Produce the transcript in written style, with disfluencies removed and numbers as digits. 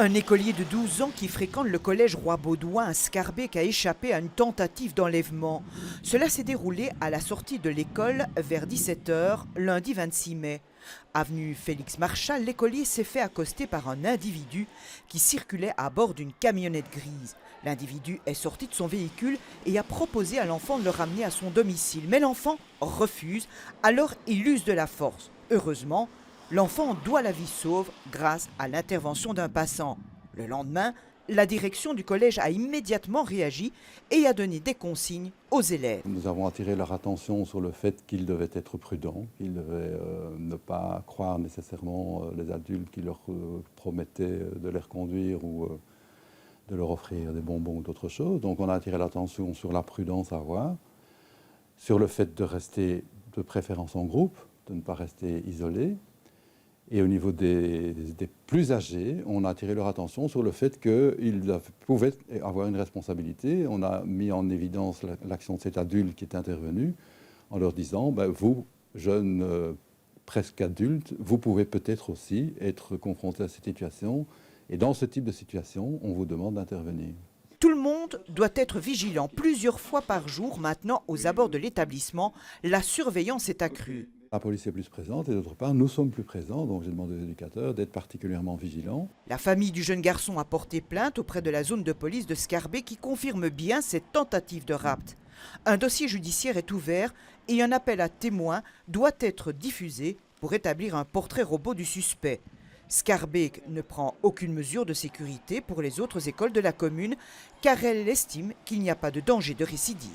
Un écolier de 12 ans qui fréquente le collège Roi-Baudouin à Scarbeck a échappé à une tentative d'enlèvement. Cela s'est déroulé à la sortie de l'école vers 17 h, lundi 26 mai. Avenue Félix Marchal, l'écolier s'est fait accoster par un individu qui circulait à bord d'une camionnette grise. L'individu est sorti de son véhicule et a proposé à l'enfant de le ramener à son domicile. Mais l'enfant refuse, alors il use de la force. Heureusement, l'enfant doit la vie sauve grâce à l'intervention d'un passant. Le lendemain, la direction du collège a immédiatement réagi et a donné des consignes aux élèves. Nous avons attiré leur attention sur le fait qu'ils devaient être prudents, qu'ils devaient ne pas croire nécessairement les adultes qui leur promettaient de les reconduire ou de leur offrir des bonbons ou d'autres choses. Donc on a attiré l'attention sur la prudence à avoir, sur le fait de rester de préférence en groupe, de ne pas rester isolé. Et au niveau des plus âgés, on a attiré leur attention sur le fait qu'ils pouvaient avoir une responsabilité. On a mis en évidence l'action de cet adulte qui est intervenu en leur disant vous, jeunes presque adultes, vous pouvez peut-être aussi être confrontés à cette situation. Et dans ce type de situation, on vous demande d'intervenir. Tout le monde doit être vigilant plusieurs fois par jour maintenant aux abords de l'établissement. La surveillance est accrue. La police est plus présente et d'autre part, nous sommes plus présents. Donc j'ai demandé aux éducateurs d'être particulièrement vigilants. La famille du jeune garçon a porté plainte auprès de la zone de police de Scarbeck qui confirme bien cette tentative de rapt. Un dossier judiciaire est ouvert et un appel à témoins doit être diffusé pour établir un portrait robot du suspect. Scarbeck ne prend aucune mesure de sécurité pour les autres écoles de la commune car elle estime qu'il n'y a pas de danger de récidive.